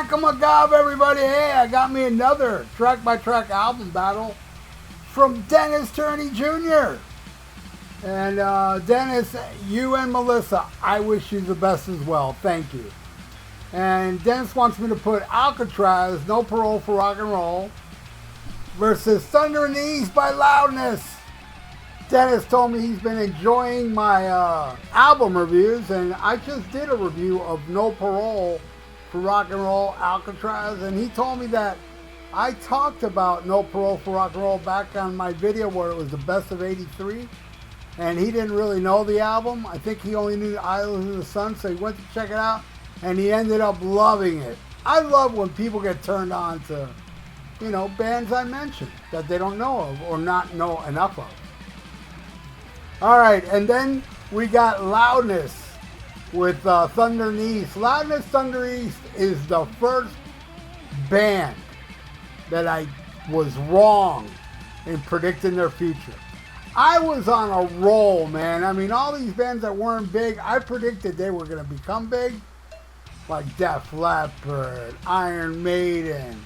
Whack-a-magob, everybody. Hey, I got me another track-by-track album battle from Dennis Turney Jr. And Dennis, you and Melissa, I wish you the best as well. Thank you. And Dennis wants me to put Alcatrazz, No Parole for Rock and Roll, versus Thunder in the East by Loudness. Dennis told me he's been enjoying my album reviews, and I just did a review of No Parole for Rock and Roll, Alcatrazz, and he told me that I talked about No Parole for Rock and Roll back on my video where it was the best of '83, and he didn't really know the album. I think he only knew Islands in the Sun, so he went to check it out, and he ended up loving it. I love when people get turned on to, you know, bands I mentioned that they don't know of or not know enough of. All right, and then we got Loudness with Thunder in the East. Loudness, Thunder East is the first band that I was wrong in predicting their future. I was on a roll, man. I mean, all these bands that weren't big, I predicted they were going to become big, like Def Leppard, Iron Maiden.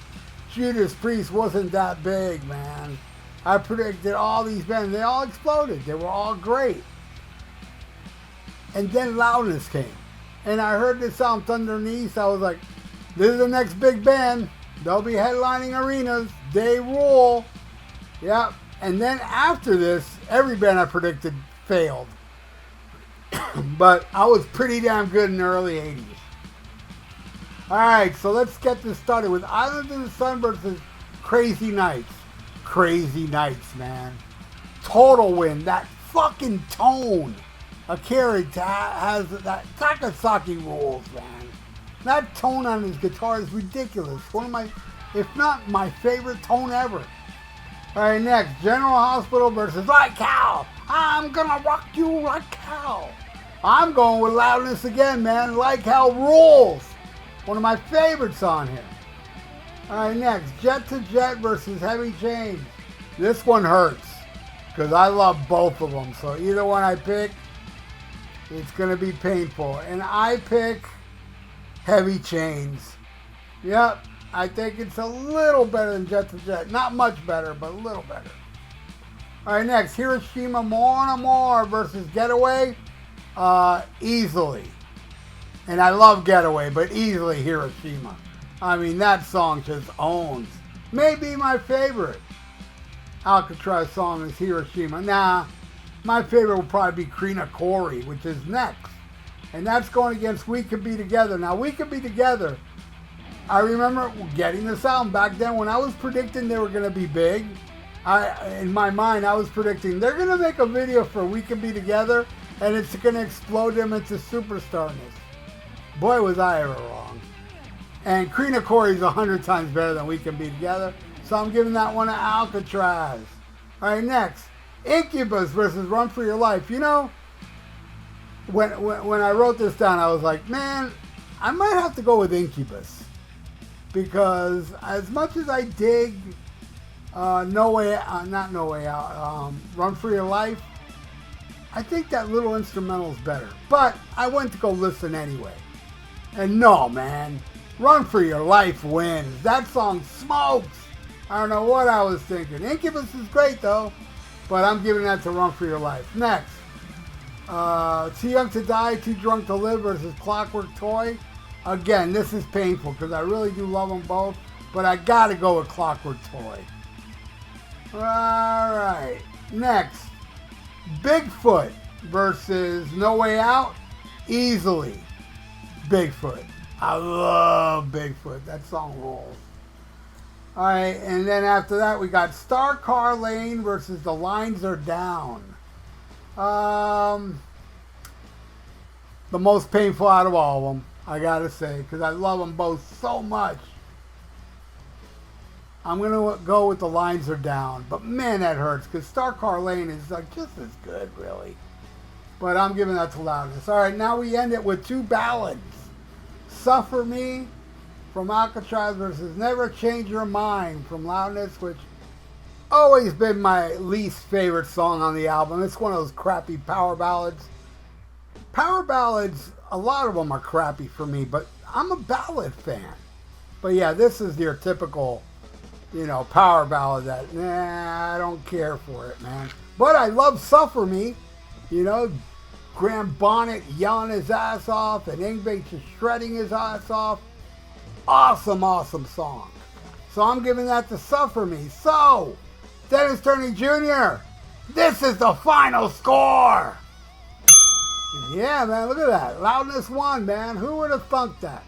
Judas Priest wasn't that big, man. I predicted all these bands, they all exploded. They were all great. And then Loudness came. And I heard this song, Thunder in the East. I was like, this is the next big band. They'll be headlining arenas. They rule. Yep. And then after this, every band I predicted failed. But I was pretty damn good in the early 80s. Alright, so let's get this started with Islands in the Sun versus Crazy Nights. Crazy Nights, man. Total win. That fucking tone. Akira has that Takasaki rules, man. That tone on his guitar is ridiculous. One of my, if not my favorite tone ever. Alright, next. General Hospital versus Like Hell. I'm gonna rock you like hell. I'm going with Loudness again, man. Like Hell rules. One of my favorites on here. Alright, next. Jet to Jet versus Heavy Chains. This one hurts, because I love both of them. So either one I pick, it's going to be painful. And I pick Heavy Chains. Yep, I think it's a little better than Jet to Jet. Not much better, but a little better. Alright, next. Hiroshima More and More versus Getaway. Easily. And I love Getaway, but easily Hiroshima. I mean, that song just owns. Maybe my favorite Alcatrazz song is Hiroshima. Nah, my favorite will probably be Krina Corey, which is next. And that's going against We Could Be Together. Now, We Could Be Together, I remember getting this album back then when I was predicting they were going to be big. In my mind, I was predicting they're going to make a video for We Could Be Together, and it's going to explode them into superstarness. Boy, was I ever wrong. And Krina Corey's 100 times better than We Can Be Together. So I'm giving that one to Alcatrazz. Alright, next. Incubus versus Run For Your Life. You know, when I wrote this down, I was like, man, I might have to go with Incubus. Because as much as I dig No Way Out, Run For Your Life, I think that little instrumental is better. But I went to go listen anyway. And no, man. Run For Your Life wins. That song smokes. I don't know what I was thinking. Incubus is great, though. But I'm giving that to Run For Your Life. Next. Too Young to Die, Too Drunk to Live versus Clockwork Toy. Again, this is painful because I really do love them both. But I got to go with Clockwork Toy. Alright. Next. Bigfoot versus No Way Out. Easily. Bigfoot. I love Bigfoot. That song rolls. Alright, and then after that we got Star Car Lane versus The Lines Are Down. The most painful out of all of them, I gotta say, because I love them both so much. I'm gonna go with The Lines Are Down, but man, that hurts, because Star Car Lane is like just as good, really. But I'm giving that to Loudness. Alright, now we end it with two ballads. Suffer Me from Alcatrazz versus Never Change Your Mind from Loudness, which always been my least favorite song on the album. It's one of those crappy power ballads. Power ballads, a lot of them are crappy for me, but I'm a ballad fan. But yeah, this is your typical, you know, power ballad that, nah, I don't care for it, man. But I love Suffer Me, you know, Graham Bonnet yelling his ass off and Yngwie just shredding his ass off. Awesome, awesome song. So I'm giving that to Suffer Me. So, Dennis Turney Jr., this is the final score. Yeah, man, look at that. Loudness won, man. Who would have thunk that?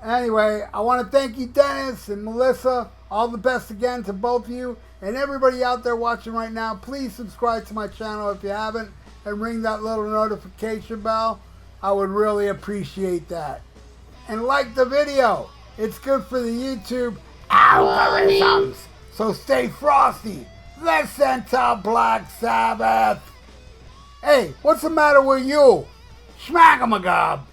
Anyway, I want to thank you, Dennis and Melissa. All the best again to both of you. And everybody out there watching right now, please subscribe to my channel if you haven't. And ring that little notification bell. I would really appreciate that. And like the video. It's good for the YouTube algorithms. So stay frosty. Listen to Black Sabbath. Hey, what's the matter with you? Schmack 'em a gob.